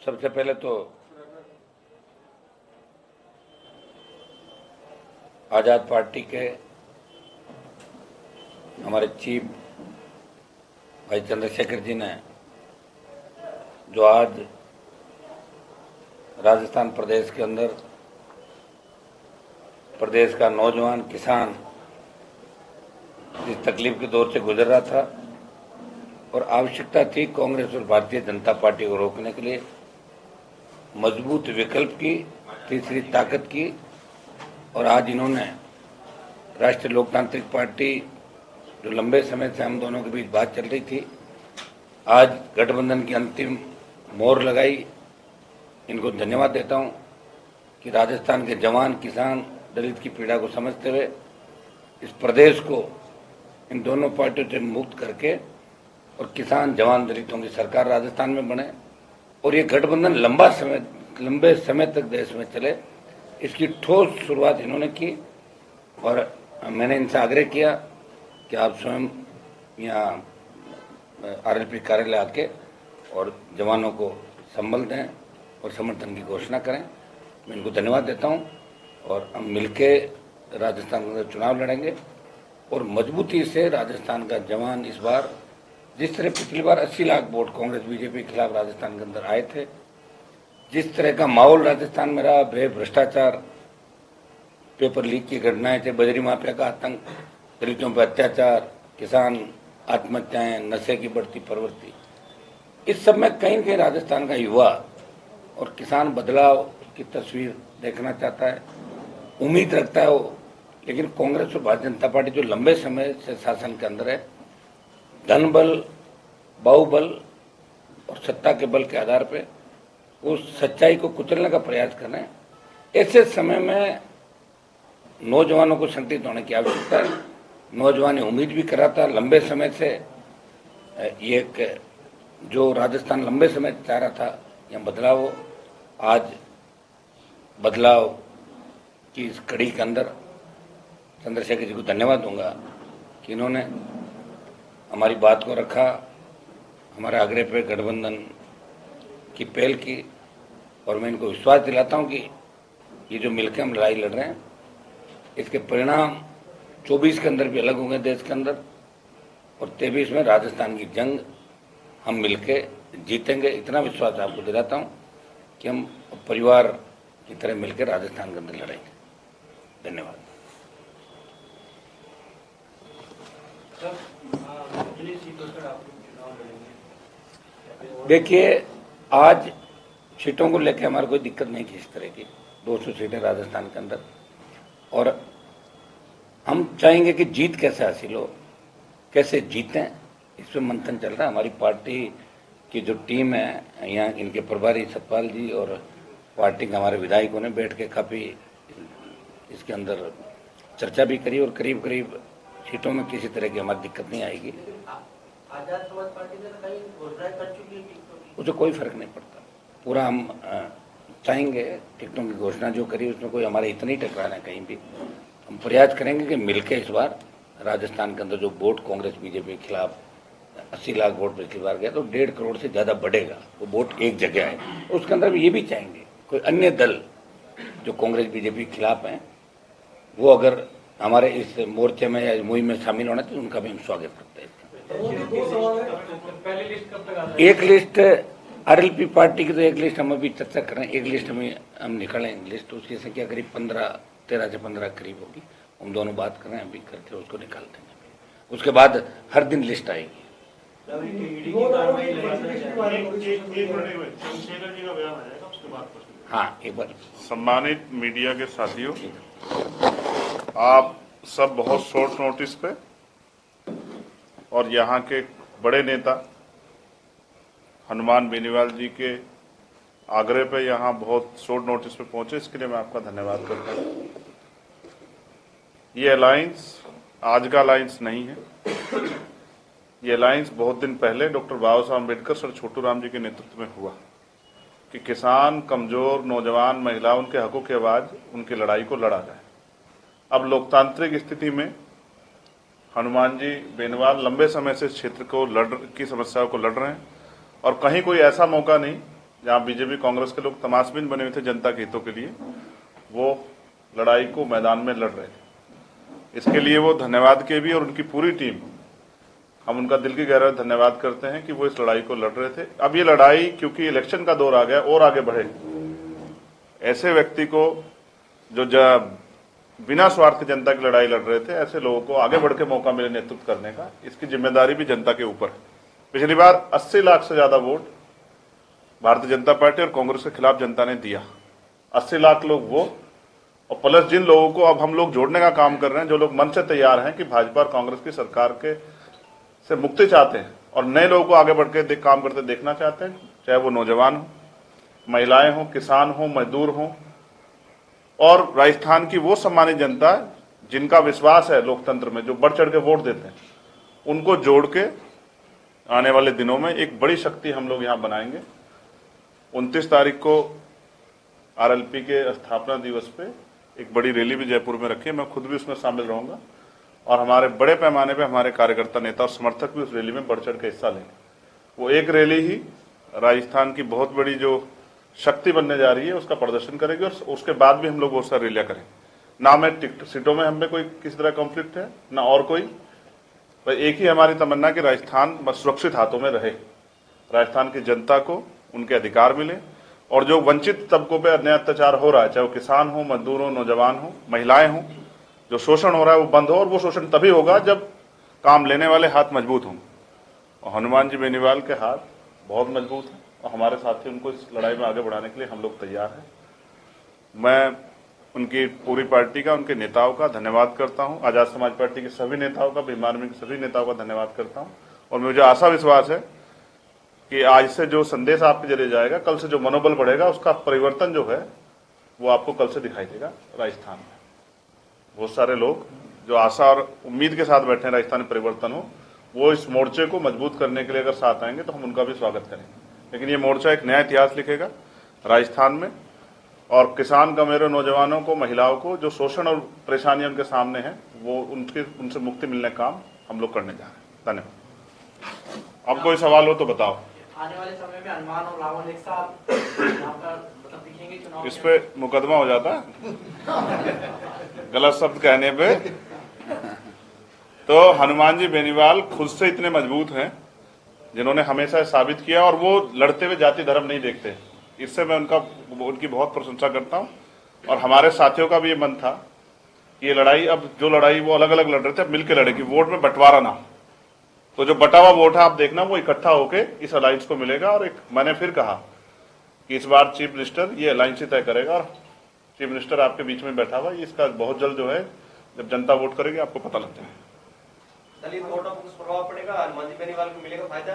सबसे पहले तो आज़ाद पार्टी के हमारे चीफ भाई चंद्रशेखर जी ने जो आज राजस्थान प्रदेश के अंदर प्रदेश का नौजवान किसान इस तकलीफ के दौर से गुजर रहा था और आवश्यकता थी कांग्रेस और भारतीय जनता पार्टी को रोकने के लिए मजबूत विकल्प की, तीसरी ताकत की। और आज इन्होंने राष्ट्रीय लोकतांत्रिक पार्टी, जो लंबे समय से हम दोनों के बीच बात चल रही थी, आज गठबंधन की अंतिम मोहर लगाई। इनको धन्यवाद देता हूं कि राजस्थान के जवान, किसान, दलित की पीड़ा को समझते हुए इस प्रदेश को इन दोनों पार्टियों से मुक्त करके और किसान, जवान, दलितों की सरकार राजस्थान में बने और ये गठबंधन लंबे समय तक देश में चले, इसकी ठोस शुरुआत इन्होंने की। और मैंने इनसे आग्रह किया कि आप स्वयं यहाँ आरएलपी कार्यालय आके और जवानों को संबल दें और समर्थन की घोषणा करें। मैं इनको धन्यवाद देता हूँ और हम मिलके राजस्थान में चुनाव लड़ेंगे और मजबूती से राजस्थान का जवान इस बार, जिस तरह पिछली बार 80 लाख वोट कांग्रेस बीजेपी के खिलाफ राजस्थान के अंदर आए थे, जिस तरह का माहौल राजस्थान में रहा, भ्रष्टाचार, पेपर लीक की घटनाएं थे, बजरी माफिया का आतंक, दलितों पर अत्याचार, किसान आत्महत्याएं, नशे की बढ़ती प्रवृत्ति, इस सब में कहीं न कहीं राजस्थान का युवा और किसान बदलाव की तस्वीर देखना चाहता है, उम्मीद रखता है वो। लेकिन कांग्रेस और भारतीय जनता पार्टी जो लंबे समय से शासन के अंदर है, धन बल, बाहुबल और सत्ता के बल के आधार पे वो सच्चाई को कुचलने का प्रयास कर रहे हैं। ऐसे समय में नौजवानों को संगठित होने की आवश्यकता है। नौजवान उम्मीद भी कर रहा था लंबे समय से, ये एक जो राजस्थान लंबे समय चाह रहा था, यह बदलाव हो। आज बदलाव की इस कड़ी के अंदर चंद्रशेखर जी को धन्यवाद दूंगा कि इन्होंने हमारी बात को रखा, हमारे आग्रह पे गठबंधन की पहल की। और मैं इनको विश्वास दिलाता हूं कि ये जो मिलकर हम लड़ाई लड़ रहे हैं, इसके परिणाम 24 के अंदर भी अलग होंगे देश के अंदर, और 23 में राजस्थान की जंग हम मिलके जीतेंगे। इतना विश्वास आपको दिलाता हूं कि हम परिवार की तरह मिलकर राजस्थान के अंदर लड़ेंगे। धन्यवाद। देखिए, आज सीटों को लेकर हमारी कोई दिक्कत नहीं थी इस तरह की, 200 सीटें राजस्थान के अंदर, और हम चाहेंगे कि जीत कैसे हासिल हो, कैसे जीतें, इस पर मंथन चल रहा है। हमारी पार्टी की जो टीम है, यहाँ इनके प्रभारी सतपाल जी और पार्टी के हमारे विधायकों ने बैठ के काफ़ी इसके अंदर चर्चा भी करी और करीब करीब सीटों में किसी तरह की हमारी दिक्कत नहीं आएगी। आजाद समाज पार्टी ने कहीं घोषणा कर चुकी है, उसे कोई फर्क नहीं पड़ता। पूरा हम चाहेंगे टिकटों की घोषणा जो करी उसमें कोई हमारे इतना ही टकराना है कहीं भी। हम प्रयास करेंगे कि मिलकर इस बार राजस्थान के अंदर जो वोट कांग्रेस बीजेपी के खिलाफ 80 लाख वोट पिछली बार गया, तो 1.5 करोड़ से ज़्यादा बढ़ेगा, वो वोट एक जगह है। उसके अंदर भी ये भी चाहेंगे कोई अन्य दल जो कांग्रेस बीजेपी के खिलाफ हैं, वो अगर हमारे इस मोर्चे में या मुहिम में शामिल होना तो उनका भी हम स्वागत करते हैं। एक लिस्ट आरएलपी पार्टी की, तो एक लिस्ट हम अभी चर्चा कर रहे हैं, एक लिस्ट हम निकालेंगे लिस्ट, उसकी संख्या करीब 13 से 15 करीब होगी। हम दोनों बात कर रहे हैं, अभी करके उसको निकाल देंगे। उसके बाद हर दिन लिस्ट आएगी। हाँ, एक बार। सम्मानित मीडिया के साथियों, आप सब बहुत शॉर्ट नोटिस पे और यहाँ के बड़े नेता हनुमान बेनीवाल जी के आग्रह पे यहाँ बहुत शॉर्ट नोटिस पे पहुंचे, इसके लिए मैं आपका धन्यवाद करता हूँ। ये अलायंस आज का अलायंस नहीं है, ये अलायंस बहुत दिन पहले डॉक्टर बाबा साहब अम्बेडकर सर छोटू राम जी के नेतृत्व में हुआ कि किसान, कमजोर, नौजवान, महिला, उनके हकों की आवाज, उनकी लड़ाई को लड़ा जाए। अब लोकतांत्रिक स्थिति में हनुमान जी बेनीवाल लंबे समय से इस क्षेत्र को की समस्याओं को लड़ रहे हैं और कहीं कोई ऐसा मौका नहीं जहां बीजेपी कांग्रेस के लोग तमाशबीन बने हुए थे जनता के हितों के लिए, वो लड़ाई को मैदान में लड़ रहे थे। इसके लिए वो धन्यवाद के भी, और उनकी पूरी टीम, हम उनका दिल की गहराई से धन्यवाद करते हैं कि वो इस लड़ाई को लड़ रहे थे। अब ये लड़ाई क्योंकि इलेक्शन का दौर आ गया और आगे बढ़े, ऐसे व्यक्ति को जो बिना स्वार्थ जनता की लड़ाई लड़ रहे थे, ऐसे लोगों को आगे बढ़ के मौका मिले नेतृत्व करने का, इसकी जिम्मेदारी भी जनता के ऊपर है। पिछली बार 80 लाख से ज्यादा वोट भारतीय जनता पार्टी और कांग्रेस के खिलाफ जनता ने दिया। 80 लाख लोग वो, और प्लस जिन लोगों को अब हम लोग जोड़ने का काम कर रहे हैं, जो लोग मन से तैयार हैं कि भाजपा और कांग्रेस की सरकार के से मुक्ति चाहते हैं और नए लोगों को आगे बढ़ के काम करते देखना चाहते हैं, चाहे वो नौजवान हो, महिलाएं हो, किसान हो, मजदूर हो, और राजस्थान की वो सम्मानित जनता जिनका विश्वास है लोकतंत्र में, जो बढ़ चढ़ के वोट देते हैं, उनको जोड़ के आने वाले दिनों में एक बड़ी शक्ति हम लोग यहाँ बनाएंगे। 29 तारीख को आरएलपी के स्थापना दिवस पे एक बड़ी रैली भी जयपुर में रखी है, मैं खुद भी उसमें शामिल रहूंगा और हमारे बड़े पैमाने पे हमारे कार्यकर्ता, नेता और समर्थक भी उस रैली में बढ़ चढ़ के हिस्सा लेंगे। वो एक रैली ही राजस्थान की बहुत बड़ी जो शक्ति बनने जा रही है उसका प्रदर्शन करेगी, और उसके बाद भी हम लोग बहुत सारी रैलियां करेंगे। ना में सीटों में हमें कोई किसी तरह कॉन्फ्लिक्ट है, ना और कोई, पर एक ही हमारी तमन्ना कि राजस्थान सुरक्षित हाथों में रहे, राजस्थान की जनता को उनके अधिकार मिले, और जो वंचित तबकों पर अन्याय अत्याचार हो रहा है, चाहे वो किसान हो, मजदूर हो, नौजवान हो, महिलाएं हो, जो शोषण हो रहा है वो बंद हो। और वो शोषण तभी होगा जब काम लेने वाले हाथ मजबूत हों, और हनुमान जी बेनीवाल के हाथ बहुत मजबूत हैं और हमारे साथी उनको इस लड़ाई में आगे बढ़ाने के लिए हम लोग तैयार हैं। मैं उनकी पूरी पार्टी का, उनके नेताओं का धन्यवाद करता हूं, आजाद समाज पार्टी के सभी नेताओं का, भीम आर्मी के सभी नेताओं का धन्यवाद करता हूं। और मुझे आशा विश्वास है कि आज से जो संदेश आपके जरिए जाएगा, कल से जो मनोबल बढ़ेगा, उसका परिवर्तन जो है वो आपको कल से दिखाई देगा। राजस्थान में बहुत सारे लोग जो आशा और उम्मीद के साथ बैठे हैं राजस्थान में परिवर्तन हो, वो इस मोर्चे को मजबूत करने के लिए अगर साथ आएंगे तो हम उनका भी स्वागत करेंगे। लेकिन ये मोर्चा एक नया इतिहास लिखेगा राजस्थान में, और किसान का मेरे नौजवानों को, महिलाओं को जो शोषण और परेशानियां उनके सामने हैं, वो उनसे मुक्ति मिलने का काम हम लोग करने जा रहे हैं। धन्यवाद। अब कोई सवाल हो तो बताओ। आने वाले समय में हनुमान और रावण एक साथ यहाँ पर मतलब दिखेंगे चुनाव? इस पे मुकदमा हो जाता है गलत शब्द कहने पे। तो हनुमान जी बेनीवाल खुद से इतने मजबूत हैं, जिन्होंने हमेशा साबित किया, और वो लड़ते हुए जाति धर्म नहीं देखते। इससे मैं उनकी बहुत प्रशंसा करता हूं। और हमारे साथियों का भी ये मन था कि ये लड़ाई, अब जो लड़ाई वो अलग अलग लड़ रहे थे, अब मिलकर लड़े कि वोट में बंटवारा ना हो। तो जो बटा हुआ वोट है आप देखना, वो इकट्ठा होके इस अलायंस को मिलेगा। और एक मैंने फिर कहा कि इस बार चीफ मिनिस्टर ये अलायंस ही तय करेगा, और चीफ मिनिस्टर आपके बीच में बैठा हुआ, इसका बहुत जल्द जो है, जब जनता वोट करेगी आपको पता लग जाएगा। दलित वोटों पर कुछ प्रभाव पड़ेगा, हनुमान जी बेनीवाल को मिलेगा फायदा?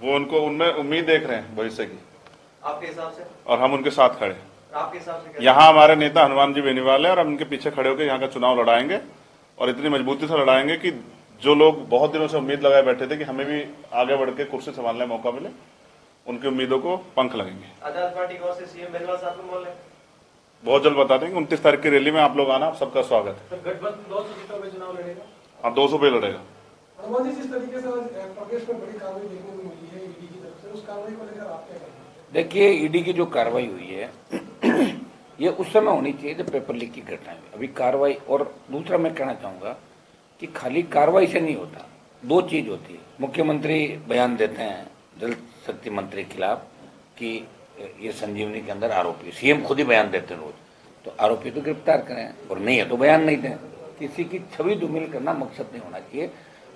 वो उनको, उनमें उम्मीद देख रहे हैं भविष्य की, आपके हिसाब से? और हम उनके साथ खड़े हैं। आपके हिसाब से यहाँ हमारे नेता हनुमान जी बेनीवाल है, और हम उनके पीछे खड़े होकर यहाँ का चुनाव लड़ाएंगे, और इतनी मजबूती से लड़ाएंगे कि जो लोग बहुत दिनों से उम्मीद लगाए बैठे थे कि हमें भी आगे बढ़ के कुर्सी संभालने का मौका मिले, उनकी उम्मीदों को पंख लगेंगे। आजाद पार्टी की ओर से सीएम बेनीवाल साहब को बोल रहे हैं, बहुत जल्द बता देंगे। 29 तारीख की रैली में आप लोग आना, सबका स्वागत है। गठबंधन 200 सीटों में चुनाव लड़ेगा? हाँ, 200 पे लड़ेगा। हनुमान जी, जिस तरीके से प्रदेश में बड़ी कार्रवाई देखने को मिली है ईडी की तरफ से, उस कार्रवाई को लेकर आप क्या कहेंगे? देखिए, ईडी की जो कार्रवाई हुई है ये उस समय होनी चाहिए जब पेपर लीक की घटना हुई। अभी कार्रवाई, और दूसरा मैं कहना चाहूँगा कि खाली कार्रवाई से नहीं होता, दो चीज होती है। मुख्यमंत्री बयान देते हैं जल शक्ति मंत्री के खिलाफ कि ये संजीवनी के अंदर आरोपी, सीएम खुद ही बयान देते हैं रोज, तो आरोपी तो गिरफ्तार करें, और नहीं है तो बयान नहीं दें। किसी की छवि धूमिल करना मकसद नहीं होना चाहिए।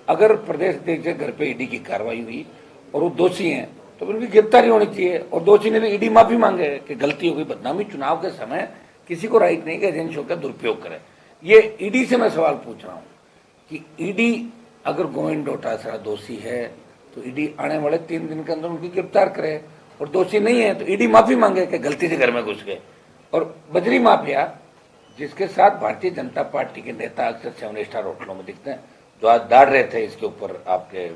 अगर प्रदेश अध्यक्ष के घर पे ईडी की कार्रवाई हुई और वो दोषी हैं तो उनकी गिरफ्तारी होनी चाहिए, और दोषी ने तो ईडी माफी मांगे कि गलती हो गई, बदनामी। चुनाव के समय किसी को राइट नहीं कि एजेंसियों का दुरुपयोग करे। ये ईडी से मैं सवाल पूछ रहा हूँ कि ईडी अगर गोविंद डोटासरा दोषी है तो ईडी आने वाले 3 दिन के अंदर उनकी गिरफ्तार करे, और दोषी नहीं है तो ईडी माफी मांगे कि गलती से घर में घुस गए। और बजरी माफिया, जिसके साथ भारतीय जनता पार्टी के नेता अक्सर 7 स्टार होटलों में दिखते हैं, जो आज दाड़ रहे थे इसके ऊपर आपके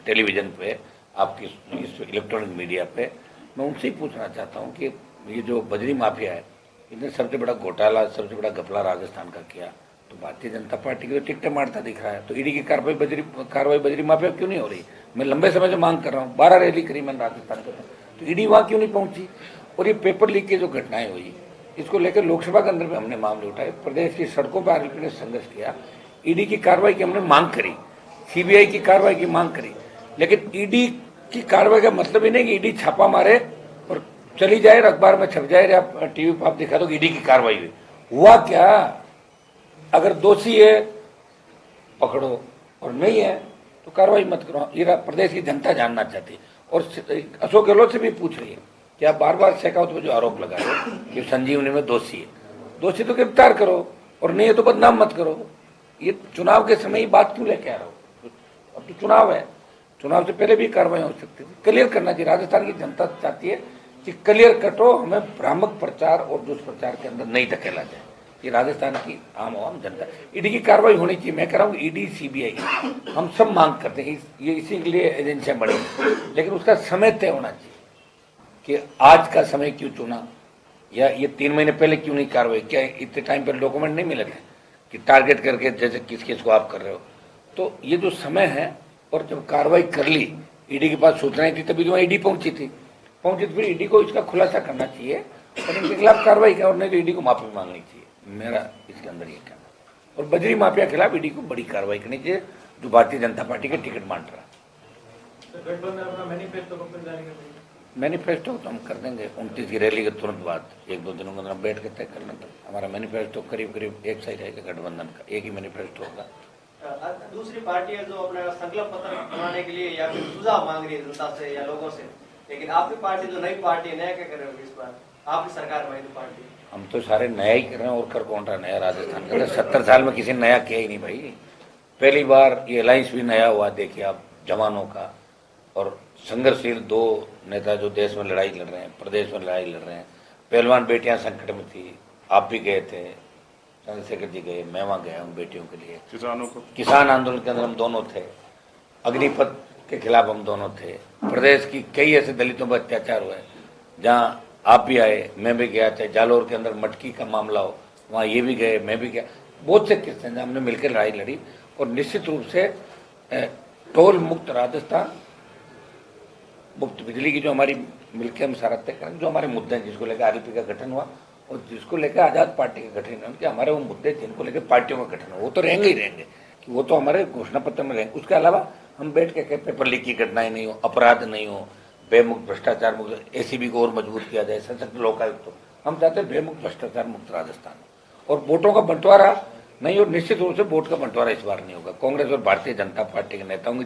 टेलीविजन पे, आपकी इस इलेक्ट्रॉनिक मीडिया पे, मैं उनसे ही पूछना चाहता हूँ कि ये जो बजरी माफिया है, इसने सबसे बड़ा घोटाला, सबसे बड़ा घपला राजस्थान का किया, तो भारतीय जनता पार्टी की तो टिकटें मारता दिख रहा है, तो ईडी की कार्रवाई बजरी माफिया क्यों नहीं हो रही? मैं लंबे समय से मांग कर रहा हूँ, 12 रैली करी मैंने राजस्थान के, तो ईडी वहां क्यों नहीं पहुंची? और ये पेपर लीक की जो घटनाएं हुई, इसको लेकर लोकसभा के अंदर भी हमने मामले उठाए, प्रदेश की सड़कों पर आरएलपी ने संघर्ष किया, ईडी की कार्रवाई की हमने मांग करी, सीबीआई की कार्रवाई की मांग करी, लेकिन ईडी की कार्रवाई का मतलब ही नहीं कि ईडी छापा मारे और चली जाए, अखबार में छप जाए या टीवी पर आप दिखा दो ईडी की कार्रवाई हुई। हुआ क्या? अगर दोषी है पकड़ो और नहीं है तो कार्रवाई मत करो। ये प्रदेश की जनता जानना चाहती है और अशोक गहलोत से भी पूछ रही है कि आप बार बार शेखावत पर जो आरोप लगा रहे हो कि संजीवनी में दोषी है, दोषी तो गिरफ्तार करो और नहीं है तो बदनाम मत करो। ये चुनाव के समय ही बात क्यों लेके आ रहे हो? अब तो चुनाव है, चुनाव से पहले भी कार्रवाई हो सकती थी। क्लियर करना चाहिए। राजस्थान की जनता चाहती है कि क्लियर कटो, हमें भ्रामक प्रचार और दुष्प्रचार के अंदर नहीं धकेला जाए। ये राजस्थान की आम जनता, ईडी की कार्रवाई होनी चाहिए। मैं कह रहा हूँ ईडी सीबीआई हम सब मांग करते हैं, ये इसी के लिए एजेंसियां बनी, लेकिन उसका समय तय होना चाहिए कि आज का समय क्यों चुना, या ये 3 महीने पहले क्यों नहीं कार्रवाई? क्या इतने टाइम पर डॉक्यूमेंट नहीं मिले थे कि टारगेट करके जैसे किस किस को आप कर रहे हो? तो ये जो समय है, और जब कार्रवाई कर ली, ईडी के पास सूचनाएं थी तभी तो ईडी पहुंची थी, फिर ईडी को इसका खुलासा करना चाहिए और इनके खिलाफ कार्रवाई कर, और नहीं तो ईडी को माफी मांगनी चाहिए। मेरा इसके अंदर ये कहना। और बजरी माफिया के खिलाफ ईडी को बड़ी कार्रवाई करनी चाहिए, जो भारतीय जनता पार्टी के टिकट बांट रहा है। गठबंधन अपना मैनिफेस्टो कब तक जारी करेगी? मैनिफेस्टो तो हम कर देंगे 29 की रैली के तुरंत बाद, 1-2 दिनों के अंदर बैठ के तय करना। तो हमारा मैनिफेस्टो करीब एक सा ही रहेगा गठबंधन का, एक ही मैनिफेस्टो होगा। दूसरी पार्टी है जो अपना संकल्प पत्र बनाने के लिए या फिर सुझाव मांग रही है जनता से या लोगों से, लेकिन आपकी पार्टी जो नई पार्टी है, नया क्या कर रहे हो इस बार? आपकी सरकार में पार्टी, हम तो सारे नया ही कर रहे हैं, और कर कौन रहा नया? राजस्थान का 70 साल में किसी ने नया किया ही नहीं भाई। पहली बार ये अलायंस भी नया हुआ, देखिए आप, जवानों का और संघर्षशील 2 नेता जो देश में लड़ाई लड़ रहे हैं, प्रदेश में लड़ाई लड़ रहे हैं। पहलवान बेटियां संकट में थी, आप भी गए थे, चंद्रशेखर जी गए, मैं वहां गया हूँ बेटियों के लिए। किसानों को, किसान आंदोलन के अंदर हम दोनों थे, अग्निपथ के खिलाफ हम दोनों थे। प्रदेश की कई ऐसे दलितों पर अत्याचार हुए जहाँ आप भी आए, मैं भी गया, चाहे जालौर के अंदर मटकी का मामला हो, वहाँ ये भी गए, मैं भी गया। बहुत से किस्से हैं हमने मिलकर लड़ाई लड़ी, और निश्चित रूप से टोल मुक्त राजस्थान, मुक्त बिजली की जो हमारी मिलकर हम सारा तय करेंगे। जो हमारे मुद्दे हैं, जिसको लेकर आरएलपी का गठन हुआ और जिसको लेकर आजाद पार्टी का गठन हुआ, कि हमारे वो मुद्दे जिनको लेकर पार्टियों का गठन हुआ, वो तो रहेंगे ही रहेंगे, कि वो तो हमारे घोषणा पत्र में रहेंगे। उसके अलावा हम बैठ के कहे पेपर लीक की घटनाएं नहीं हो, अपराध नहीं हो, बेमुक्त भ्रष्टाचार मुक्त, एसीबी को और मजबूत किया जाए, सशक्त लोकायुक्त। हम चाहते हैं बेमुक्त भ्रष्टाचार मुक्त राजस्थान, और वोटों का बंटवारा नहीं, और निश्चित रूप से वोट का बंटवारा इस बार नहीं होगा। कांग्रेस और भारतीय जनता पार्टी के नेताओं की